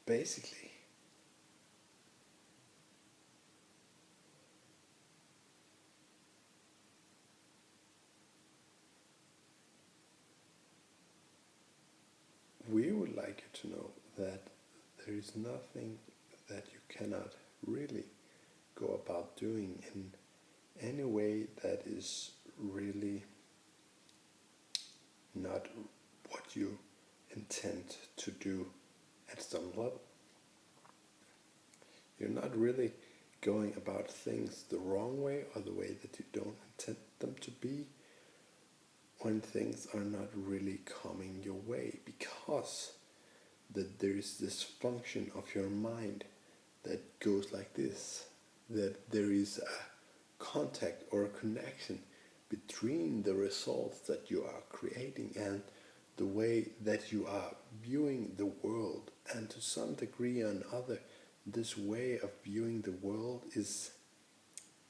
basically, we would like you to know that there is nothing that you cannot really go about doing in any way that is really not what you intend to do at some level. You're not really going about things the wrong way or the way that you don't intend them to be when things are not really coming your way, because that there is this function of your mind that goes like this, that there is a contact or a connection between the results that you are creating and the way that you are viewing the world. And to some degree or another, this way of viewing the world is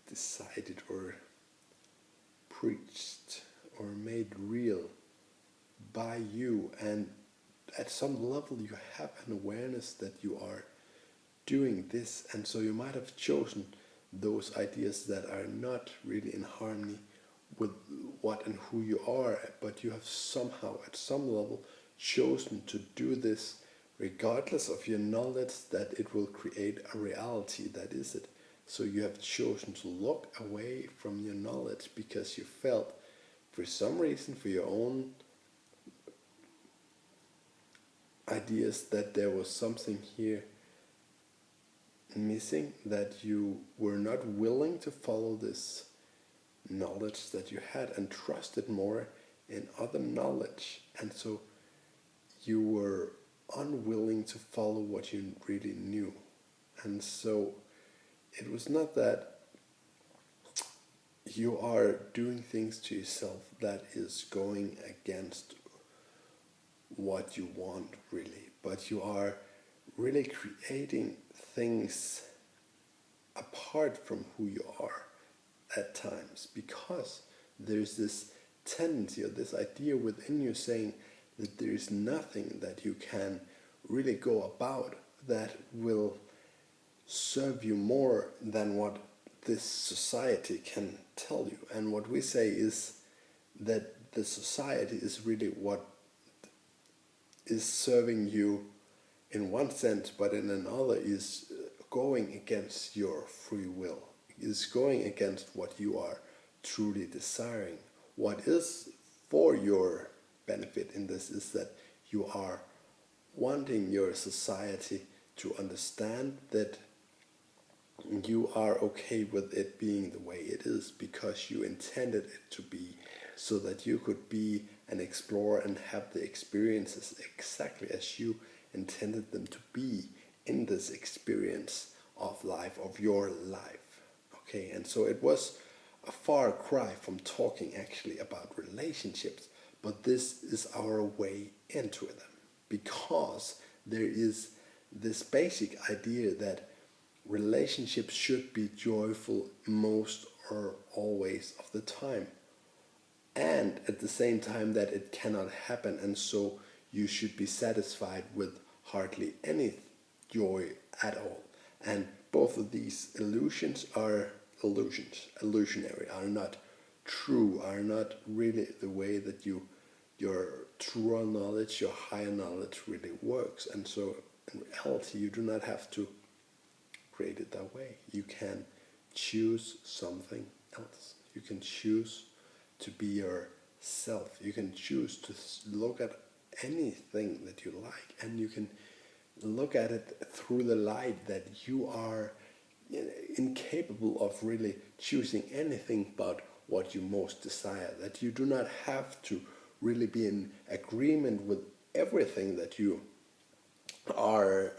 decided or preached or made real by you, and at some level you have an awareness that you are doing this, and so you might have chosen those ideas that are not really in harmony with what and who you are, but you have somehow at some level chosen to do this regardless of your knowledge that it will create a reality that is it. So you have chosen to look away from your knowledge because you felt for some reason, for your own ideas, that there was something here missing, that you were not willing to follow this knowledge that you had and trusted more in other knowledge, and so you were unwilling to follow what you really knew. And so it was not that you are doing things to yourself that is going against what you want really, but you are really creating things apart from who you are at times, because there's this tendency or this idea within you saying that there is nothing that you can really go about that will serve you more than what this society can tell you. And what we say is that the society is really what is serving you in one sense, but in another is going against your free will, is going against what you are truly desiring. What is for your benefit in this is that you are wanting your society to understand that you are okay with it being the way it is because you intended it to be, so that you could be and explore and have the experiences exactly as you intended them to be in this experience of life, of your life. Okay, and so it was a far cry from talking actually about relationships, but this is our way into them, because there is this basic idea that relationships should be joyful most or always of the time, and at the same time that it cannot happen, and so you should be satisfied with hardly any joy at all. And both of these illusions are illusionary, are not true, are not really the way that your truer knowledge, your higher knowledge really works. And so in reality you do not have to create it that way. You can choose something else. You can choose to be yourself. You can choose to look at anything that you like, and you can look at it through the light that you are incapable of really choosing anything but what you most desire, that you do not have to really be in agreement with everything that you are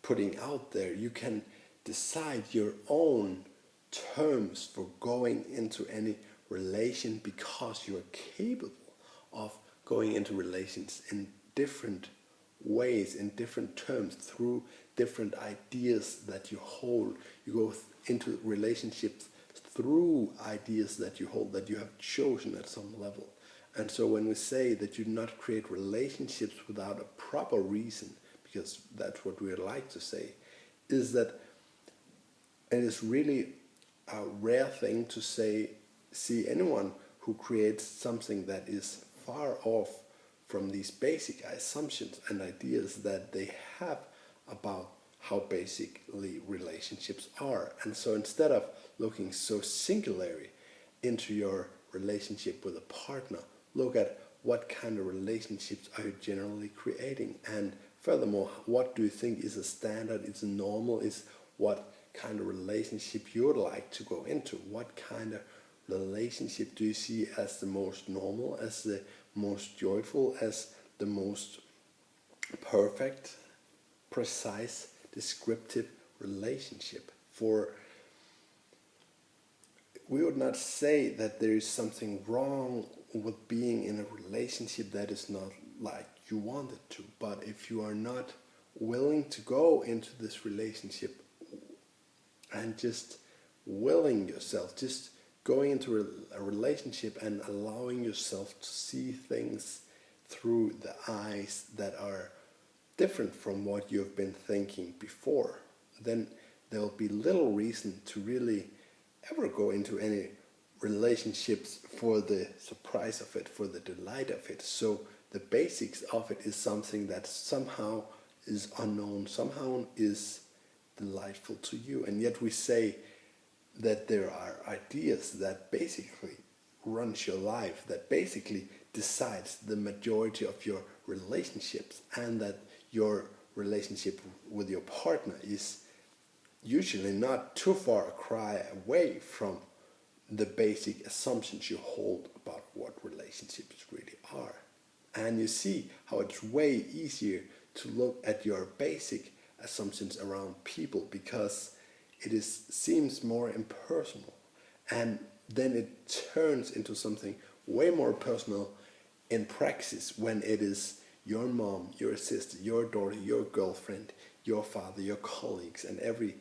putting out there. You can decide your own terms for going into any relation, because you are capable of going into relations in different ways, in different terms, through different ideas that you hold. You go into relationships through ideas that you hold, that you have chosen at some level. And so when we say that you do not create relationships without a proper reason, because that's what we like to say, is that it is really a rare thing to see anyone who creates something that is far off from these basic assumptions and ideas that they have about how basically relationships are. And so instead of looking so singularly into your relationship with a partner, look at what kind of relationships are you generally creating, and furthermore, what do you think is a standard, is a normal, is what kind of relationship you would like to go into. What kind of relationship do you see as the most normal, as the most joyful, as the most perfect, precise, descriptive relationship? For we would not say that there is something wrong with being in a relationship that is not like you want it to, but if you are not willing to go into this relationship and just willing yourself, just going into a relationship and allowing yourself to see things through the eyes that are different from what you've been thinking before, then there will be little reason to really ever go into any relationships for the surprise of it, for the delight of it. So the basics of it is something that somehow is unknown, somehow is delightful to you. And yet we say that there are ideas that basically runs your life, that basically decides the majority of your relationships, and that your relationship with your partner is usually not too far a cry away from the basic assumptions you hold about what relationships really are. And you see how it's way easier to look at your basic assumptions around people, because it seems more impersonal, and then it turns into something way more personal in praxis when it is your mom, your sister, your daughter, your girlfriend, your father, your colleagues, and every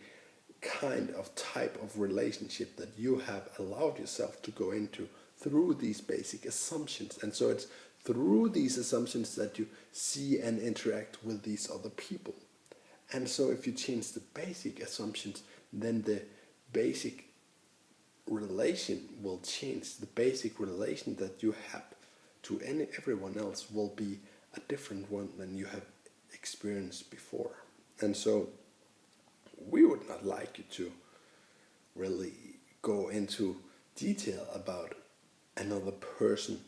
kind of type of relationship that you have allowed yourself to go into through these basic assumptions. And so it's through these assumptions that you see and interact with these other people. And so if you change the basic assumptions, then the basic relation will change. The basic relation that you have to everyone else will be a different one than you have experienced before. And so we would not like you to really go into detail about another person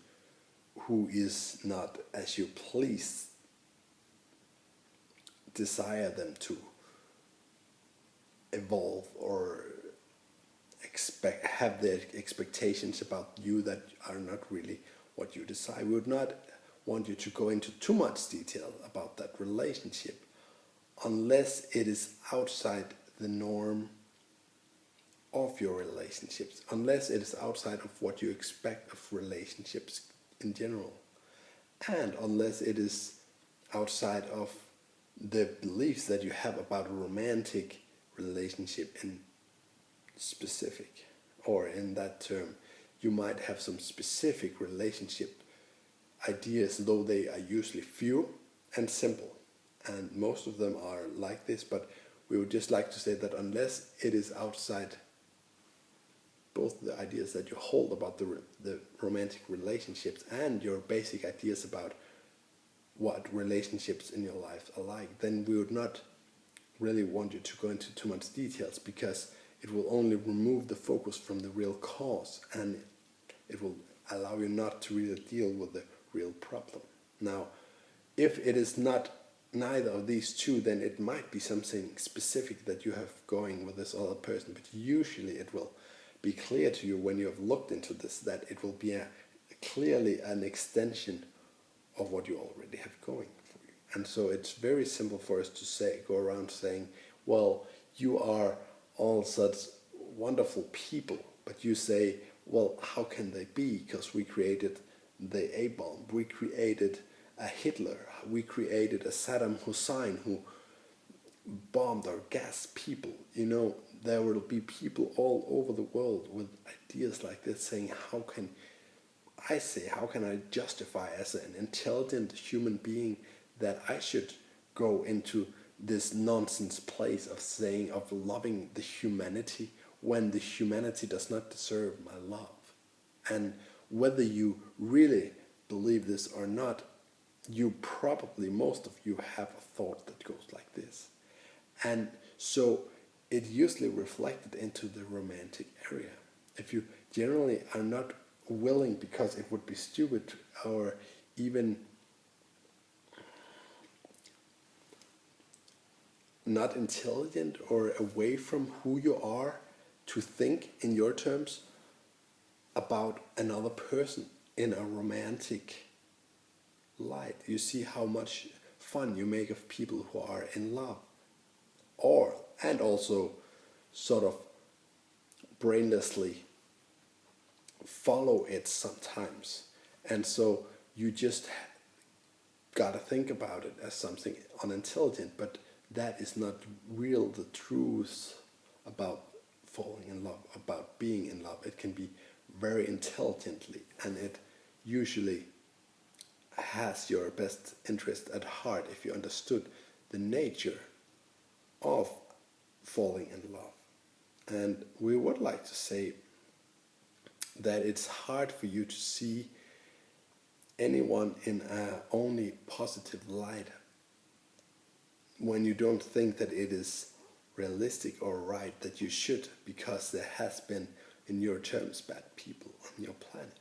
who is not as you please desire them to evolve, or have their expectations about you that are not really what you desire. We would not want you to go into too much detail about that relationship unless it is outside the norm of your relationships, unless it is outside of what you expect of relationships in general, and unless it is outside of the beliefs that you have about a romantic relationship in specific, or in that term you might have some specific relationship ideas, though they are usually few and simple, and most of them are like this. But we would just like to say that unless it is outside both the ideas that you hold about the romantic relationships and your basic ideas about what relationships in your life are like, then we would not really want you to go into too much details, because it will only remove the focus from the real cause, and it will allow you not to really deal with the real problem. Now, if it is not neither of these two, then it might be something specific that you have going with this other person, but usually it will be clear to you when you have looked into this that it will be clearly an extension of what you already have going for you. And so it's very simple for us to go around saying, well, you are all such wonderful people, but you say, well, how can they be? Because we created the A-bomb, we created a Hitler, we created a Saddam Hussein who bombed or gassed people. There will be people all over the world with ideas like this saying, how can I justify as an intelligent human being that I should go into this nonsense place of saying, of loving the humanity, when the humanity does not deserve my love. And whether you really believe this or not, you probably, most of you, have a thought that goes like this. And so it usually reflected into the romantic area. If you generally are not willing, because it would be stupid or even not intelligent or away from who you are, to think in your terms about another person in a romantic light. You see how much fun you make of people who are in love, and also sort of brainlessly follow it sometimes. And so you just gotta think about it as something unintelligent, but that is not real the truth about falling in love, about being in love. It can be very intelligently, and it usually has your best interest at heart if you understood the nature of falling in love. And we would like to say that it's hard for you to see anyone in a only positive light when you don't think that it is realistic or right that you should, because there has been, in your terms, bad people on your planet.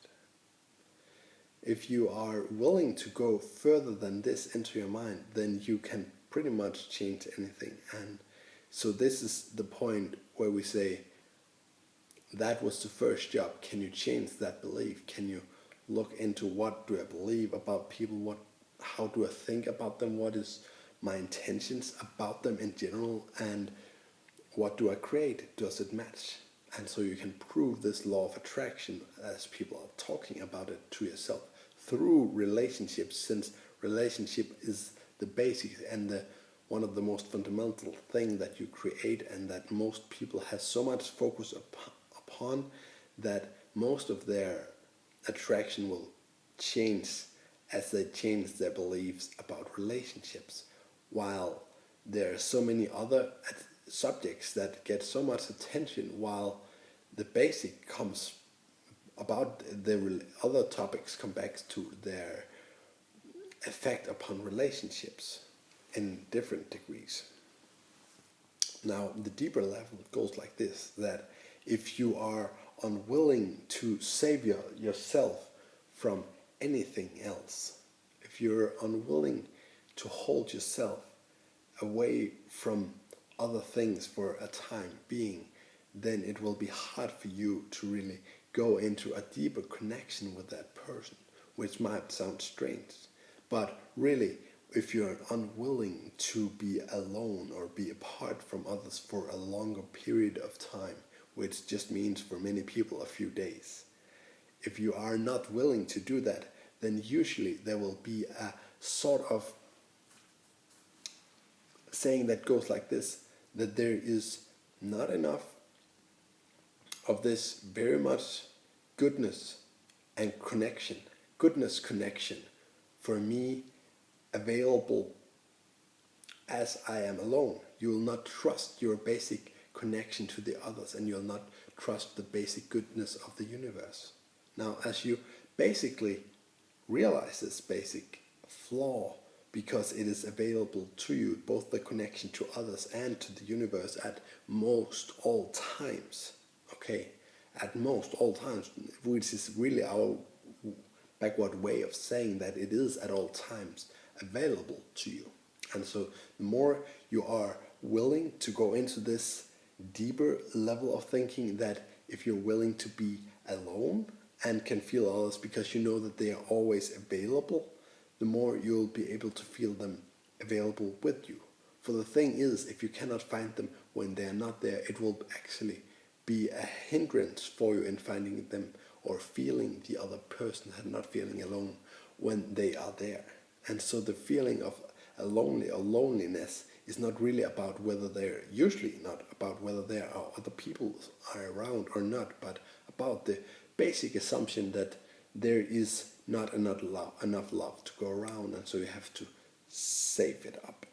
If you are willing to go further than this into your mind, then you can pretty much change anything. And so this is the point where we say, that was the first job. Can you change that belief? Can you look into, what do I believe about people? How do I think about them? What is my intentions about them in general? And what do I create? Does it match? And so you can prove this law of attraction, as people are talking about it, to yourself through relationships, since relationship is the basic and one of the most fundamental thing that you create, and that most people have so much focus upon that most of their attraction will change as they change their beliefs about relationships, while there are so many other subjects that get so much attention, while the basic comes about, the other topics come back to their effect upon relationships in different degrees. Now, the deeper level goes like this, that if you are unwilling to save yourself from anything else, if you're unwilling to hold yourself away from other things for a time being, then it will be hard for you to really go into a deeper connection with that person, which might sound strange. But really, if you're unwilling to be alone or be apart from others for a longer period of time, which just means for many people a few days, if you are not willing to do that, then usually there will be a sort of saying that goes like this, that there is not enough of this very much goodness and connection, for me available as I am alone. You will not trust your basic connection to the others, and you'll not trust the basic goodness of the universe. Now, as you basically realize this basic flaw, because it is available to you, both the connection to others and to the universe at most all times, okay, at most all times, which is really our backward way of saying that it is at all times available to you. And so the more you are willing to go into this deeper level of thinking, that if you're willing to be alone and can feel others because you know that they are always available, the more you'll be able to feel them available with you. For the thing is, if you cannot find them when they are not there, it will actually be a hindrance for you in finding them or feeling the other person and not feeling alone when they are there. And so the feeling of loneliness is not really about whether they're, usually not about whether there are other people are around or not, but about the basic assumption that there is not enough love to go around, and so you have to save it up.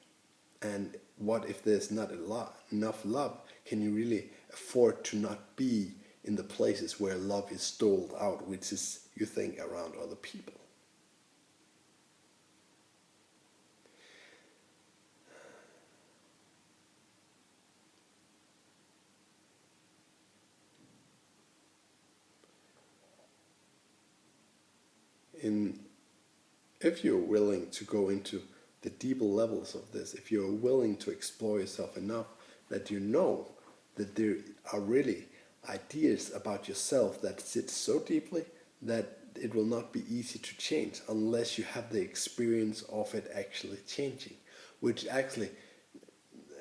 And what if there's not enough love? Can you really afford to not be in the places where love is doled out, which is, you think, around other people? In If you're willing to go into the deeper levels of this, if you're willing to explore yourself enough that you know that there are really ideas about yourself that sit so deeply that it will not be easy to change unless you have the experience of it actually changing, which actually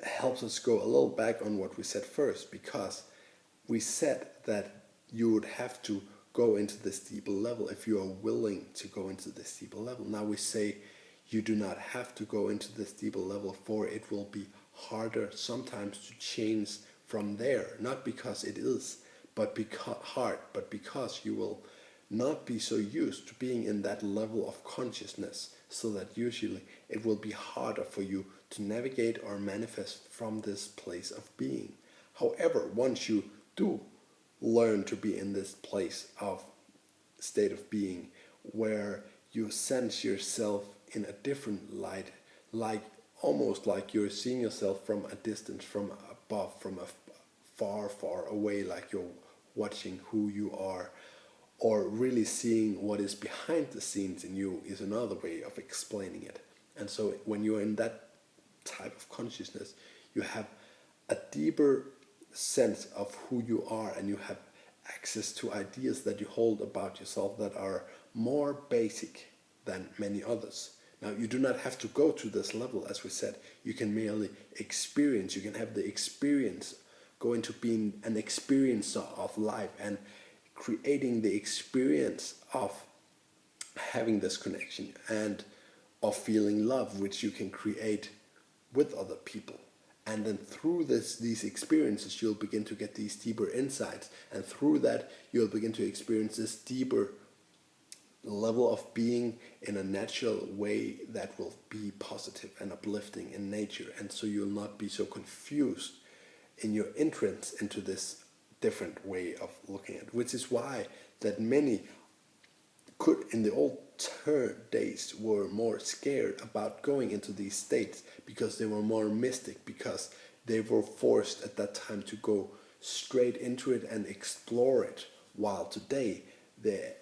helps us go a little back on what we said first, because we said that you would have to go into this deeper level if you are willing to go into this deeper level. Now we say you do not have to go into this deeper level, for it will be harder sometimes to change from there, not because it is but because you will not be so used to being in that level of consciousness, so that usually it will be harder for you to navigate or manifest from this place of being. However, once you do learn to be in this place of state of being where you sense yourself in a different light, like almost like you're seeing yourself from a distance, from above, from a far away, like you're watching who you are, or really seeing what is behind the scenes in you, is another way of explaining it. And so when you're in that type of consciousness, you have a deeper sense of who you are, and you have access to ideas that you hold about yourself that are more basic than many others. Now, you do not have to go to this level, as we said. You can merely experience, you can have the experience, go into being an experiencer of life and creating the experience of having this connection and of feeling love, which you can create with other people. And then through these experiences, you'll begin to get these deeper insights. And through that, you'll begin to experience this deeper level of being in a natural way that will be positive and uplifting in nature. And so you'll not be so confused in your entrance into this different way of looking at it, which is why that many could in the old days were more scared about going into these states, because they were more mystic, because they were forced at that time to go straight into it and explore it, while today the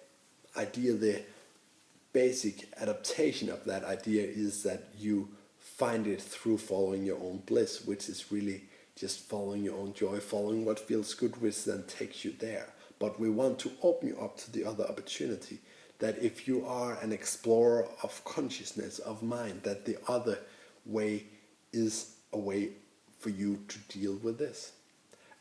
idea, the basic adaptation of that idea is that you find it through following your own bliss, which is really just following your own joy, following what feels good, which then takes you there. But we want to open you up to the other opportunity, that if you are an explorer of consciousness, of mind, that the other way is a way for you to deal with this.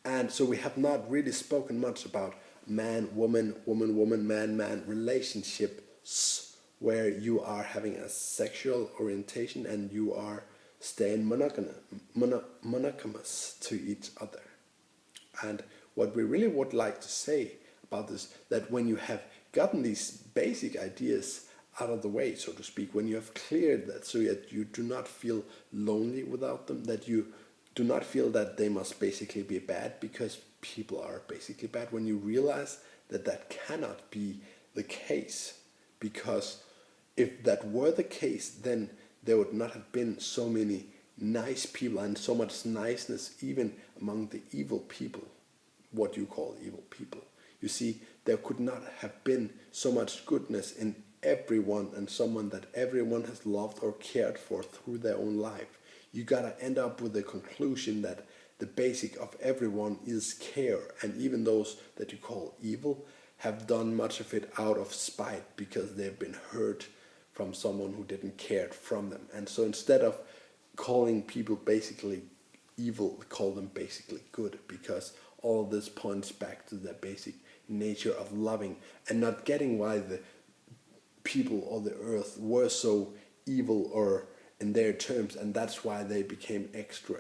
And so we have not really spoken much about man, woman, woman, woman, man, man relationships, where you are having a sexual orientation and you are staying monogamous to each other. And what we really would like to say about this, that when you have gotten these basic ideas out of the way, so to speak, when you have cleared that, so that you do not feel lonely without them, that you do not feel that they must basically be bad because people are basically bad, when you realize that that cannot be the case, because if that were the case, then there would not have been so many nice people and so much niceness even among the evil people, what you call evil people. You see, there could not have been so much goodness in everyone, and someone that everyone has loved or cared for through their own life. You gotta end up with the conclusion that the basic of everyone is care, and even those that you call evil have done much of it out of spite, because they've been hurt from someone who didn't care from them. And so instead of calling people basically evil, call them basically good, because all of this points back to the basic nature of loving, and not getting why the people or the earth were so evil, or in their terms, and that's why they became extra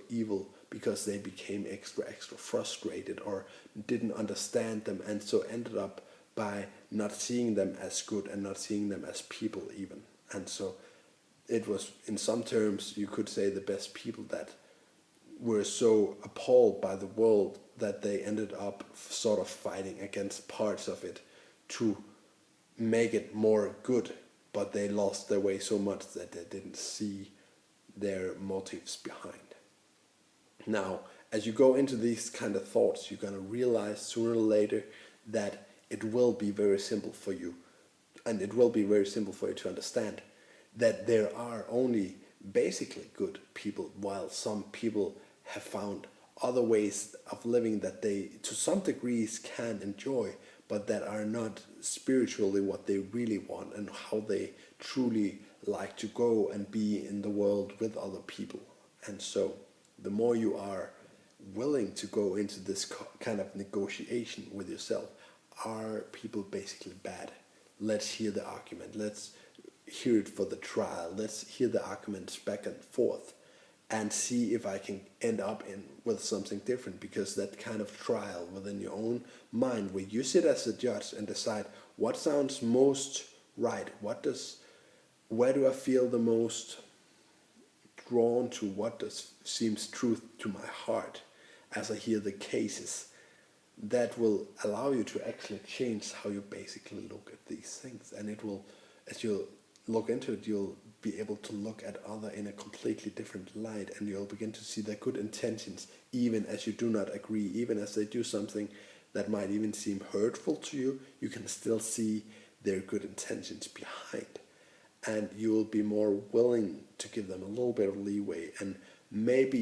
evil, because they became extra frustrated or didn't understand them, and so ended up by not seeing them as good and not seeing them as people even. And so it was, in some terms, you could say the best people that were so appalled by the world that they ended up sort of fighting against parts of it to make it more good, but they lost their way so much that they didn't see their motives behind. Now, as you go into these kind of thoughts, you're going to realize sooner or later that it will be very simple for you, and it will be very simple for you to understand that there are only basically good people, while some people have found other ways of living that they, to some degrees, can enjoy, but that are not spiritually what they really want and how they truly like to go and be in the world with other people. And so, the more you are willing to go into this kind of negotiation with yourself, are people basically bad? Let's hear the argument. Let's hear it for the trial. Let's hear the arguments back and forth and see if I can end up with something different, because that kind of trial within your own mind, where you sit as a judge and decide what sounds most right, where do I feel the most drawn to, what seems truth to my heart as I hear the cases, that will allow you to actually change how you basically look at these things. And it will, as you look into it, you'll be able to look at other in a completely different light, and you'll begin to see their good intentions, even as you do not agree, even as they do something that might even seem hurtful to you, you can still see their good intentions behind. And you will be more willing to give them a little bit of leeway. And maybe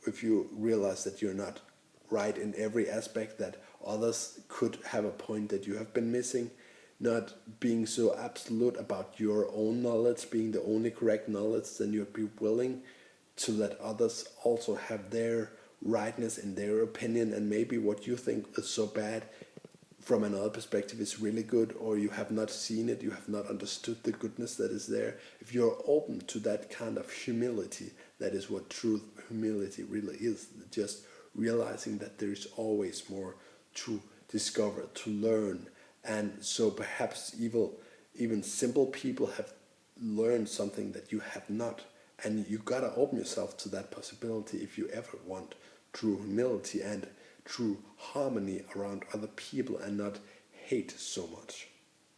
if you realize that you're not right in every aspect, that others could have a point that you have been missing, not being so absolute about your own knowledge being the only correct knowledge, then you'd be willing to let others also have their rightness in their opinion, and maybe what you think is so bad from another perspective is really good, or you have not seen it, you have not understood the goodness that is there. If you're open to that kind of humility, that is what true humility really is, just realizing that there is always more to discover, to learn. And so perhaps even simple people have learned something that you have not, and you gotta open yourself to that possibility if you ever want true humility and true harmony around other people, and not hate so much.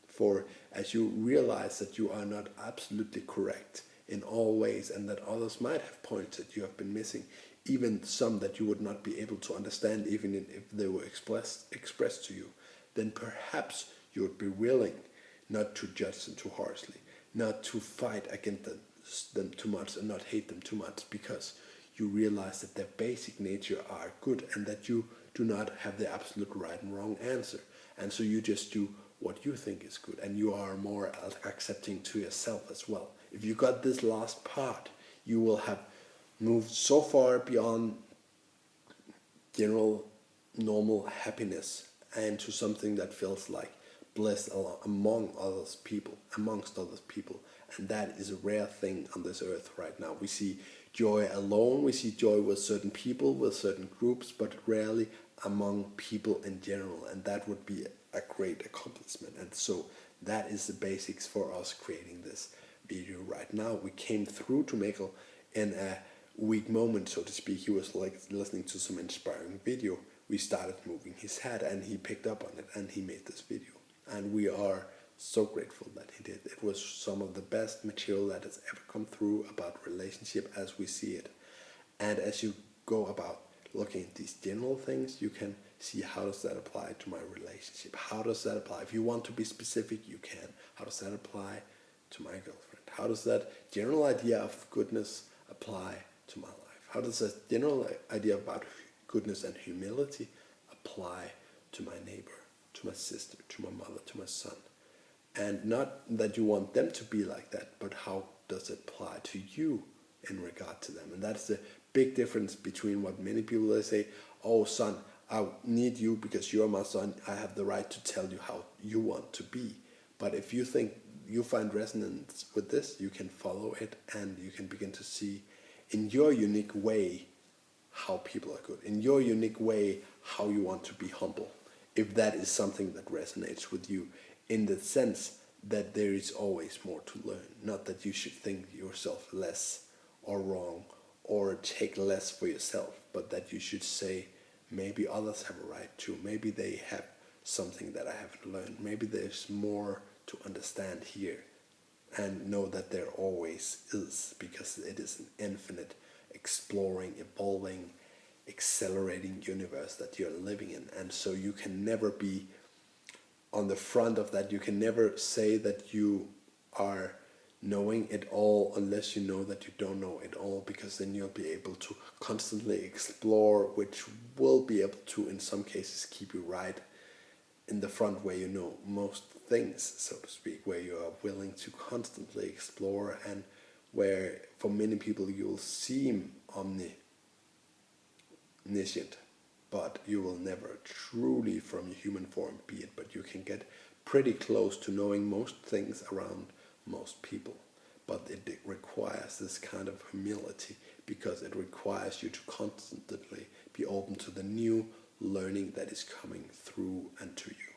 For as you realize that you are not absolutely correct in all ways, and that others might have points that you have been missing, even some that you would not be able to understand even if they were expressed to you, then perhaps you would be willing not to judge them too harshly, not to fight against them too much and not hate them too much, because you realize that their basic nature are good, and that you do not have the absolute right and wrong answer. And so you just do what you think is good, and you are more accepting to yourself as well. If you got this last part, you will have moved so far beyond general normal happiness and to something that feels like bliss amongst other people. And that is a rare thing on this earth right now. We see joy alone, we see joy with certain people, with certain groups, but rarely among people in general. And that would be a great accomplishment. And so that is the basics for us creating this video right now. We came through to Mikkel in a weak moment, so to speak. He was like listening to some inspiring video. We started moving his head and he picked up on it and he made this video. And we are so grateful that he did. It was some of the best material that has ever come through about relationship as we see it. And as you go about looking at these general things, you can see how does that apply to my relationship? How does that apply? If you want to be specific, you can. How does that apply to my girlfriend? How does that general idea of goodness apply to my life? How does that general idea about goodness and humility apply to my neighbor, to my sister, to my mother, to my son? And not that you want them to be like that, but how does it apply to you in regard to them? And that's the big difference between what many people, they say, oh son, I need you because you're my son, I have the right to tell you how you want to be. But if you think you find resonance with this, you can follow it and you can begin to see in your unique way how people are good, in your unique way how you want to be humble, if that is something that resonates with you, in the sense that there is always more to learn. Not that you should think yourself less or wrong or take less for yourself, but that you should say, maybe others have a right too. Maybe they have something that I haven't learned. Maybe there's more to understand here. And know that there always is, because it is an infinite, exploring, evolving, accelerating universe that you're living in. And so you can never be on the front of that. You can never say that you are knowing it all unless you know that you don't know it all, because then you'll be able to constantly explore, which will be able to, in some cases, keep you right in the front where you know most things, so to speak, where you are willing to constantly explore, and where for many people you'll seem omniscient, but you will never truly from your human form be it, but you can get pretty close to knowing most things around most people. But it requires this kind of humility, because it requires you to constantly be open to the new learning that is coming through and to you.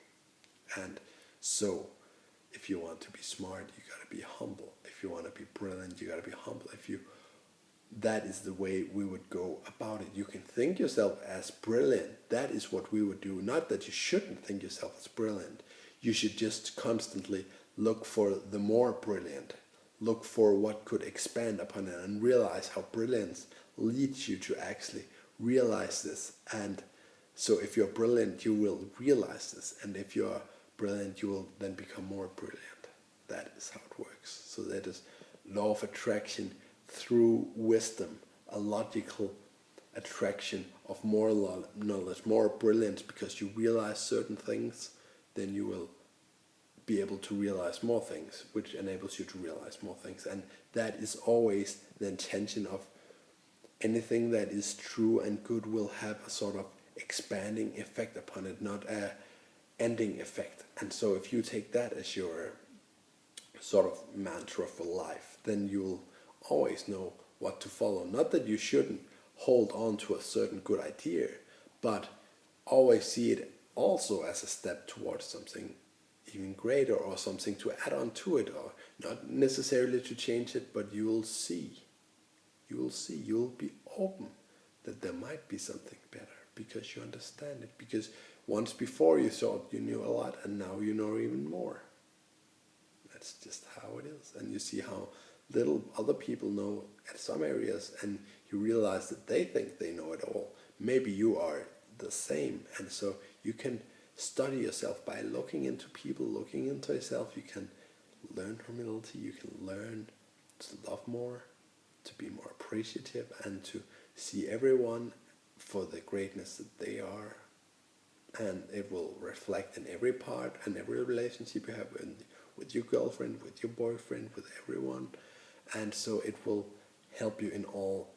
And so if you want to be smart, you got to be humble. If you want to be brilliant, you got to be humble. That is the way we would go about it. You can think yourself as brilliant. That is what we would do. Not that you shouldn't think yourself as brilliant. You should just constantly look for the more brilliant. Look for what could expand upon it, and realize how brilliance leads you to actually realize this. And so if you're brilliant, you will realize this. And if you're brilliant, you will then become more brilliant. That is how it works. So that is law of attraction through wisdom, a logical attraction of more knowledge, more brilliance, because you realize certain things, then you will be able to realize more things, which enables you to realize more things. And that is always the intention of anything that is true and good, will have a sort of expanding effect upon it, not a ending effect. And so if you take that as your sort of mantra for life, then you'll always know what to follow. Not that you shouldn't hold on to a certain good idea, but always see it also as a step towards something even greater, or something to add on to it, or not necessarily to change it, but you'll be open that there might be something better, because you understand it. Because once before you thought you knew a lot, and now you know even more. That's just how it is. And you see how little other people know at some areas, and you realize that they think they know it all. Maybe you are the same. And so you can study yourself by looking into people, looking into yourself. You can learn humility, you can learn to love more, to be more appreciative, and to see everyone for the greatness that they are. And it will reflect in every part and every relationship you have with your girlfriend, with your boyfriend, with everyone. And so it will help you in all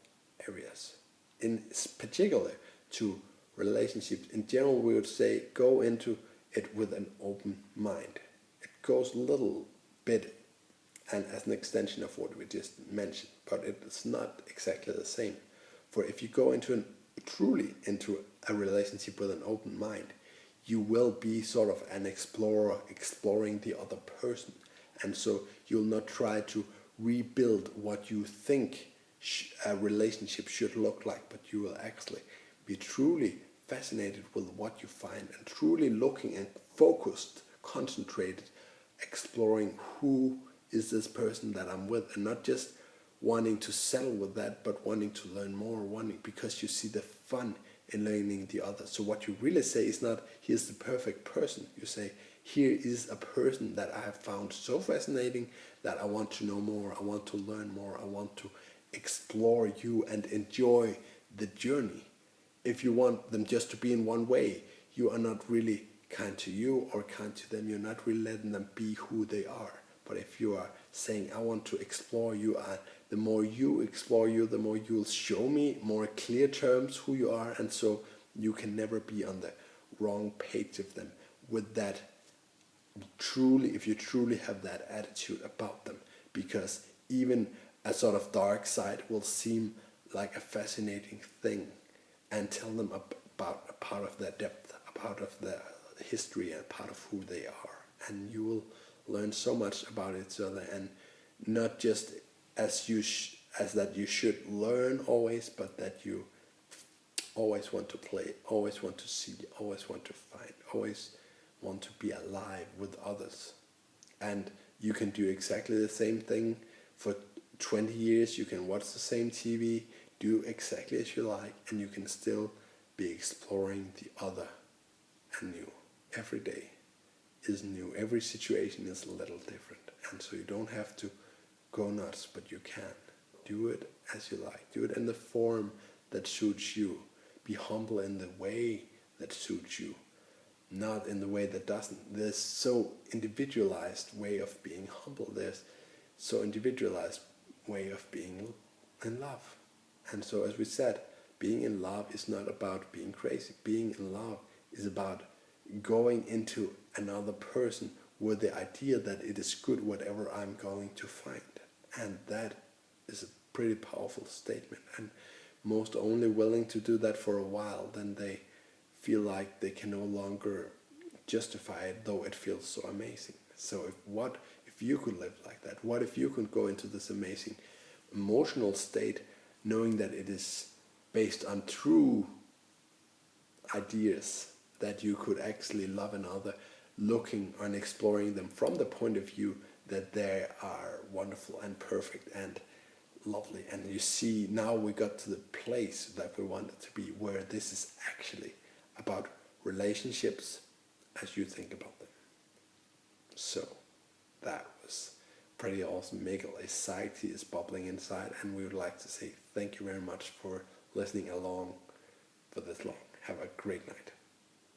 areas. In particular to relationships in general, we would say go into it with an open mind. It goes a little bit and as an extension of what we just mentioned, but it's not exactly the same. For if you go truly into a relationship with an open mind, you will be sort of an explorer, exploring the other person. And so you'll not try to rebuild what you think a relationship should look like, but you will actually be truly fascinated with what you find, and truly looking and focused, concentrated, exploring who is this person that I'm with, and not just wanting to settle with that, but wanting to learn more, because you see the fun in learning the other. So what you really say is not, here's the perfect person. You say, here is a person that I have found so fascinating that I want to know more, I want to learn more, I want to explore you and enjoy the journey. If you want them just to be in one way, you are not really kind to you or kind to them. You're not really letting them be who they are. But if you are saying, I want to explore you, the more you explore you, the more you'll show me more clear terms who you are. And so you can never be on the wrong page of them with that truly, if you truly have that attitude about them. Because even a sort of dark side will seem like a fascinating thing, and tell them about a part of their depth, a part of their history, and a part of who they are. And you will learn so much about each other, and not just as as that you should learn always, but that you always want to play, always want to see, always want to find, always want to be alive with others. And you can do exactly the same thing for 20 years. You can watch the same TV, do exactly as you like, and you can still be exploring the other and new. Every day is new. Every situation is a little different. And so you don't have to go nuts, but you can. Do it as you like. Do it in the form that suits you. Be humble in the way that suits you, not in the way that doesn't. There's so individualized way of being humble. There's so individualized way of being in love. And so, as we said, being in love is not about being crazy. Being in love is about going into another person with the idea that it is good whatever I'm going to find. And that is a pretty powerful statement. And most are only willing to do that for a while, then they feel like they can no longer justify it, though it feels so amazing. So if you could live like that? What if you could go into this amazing emotional state knowing that it is based on true ideas, that you could actually love another, looking and exploring them from the point of view that they are wonderful and perfect and lovely. And you see, now we got to the place that we wanted to be, where this is actually about relationships as you think about them. So that was pretty awesome. Mikkel, anxiety is bubbling inside, and we would like to say thank you very much for listening along for this long. Have a great night.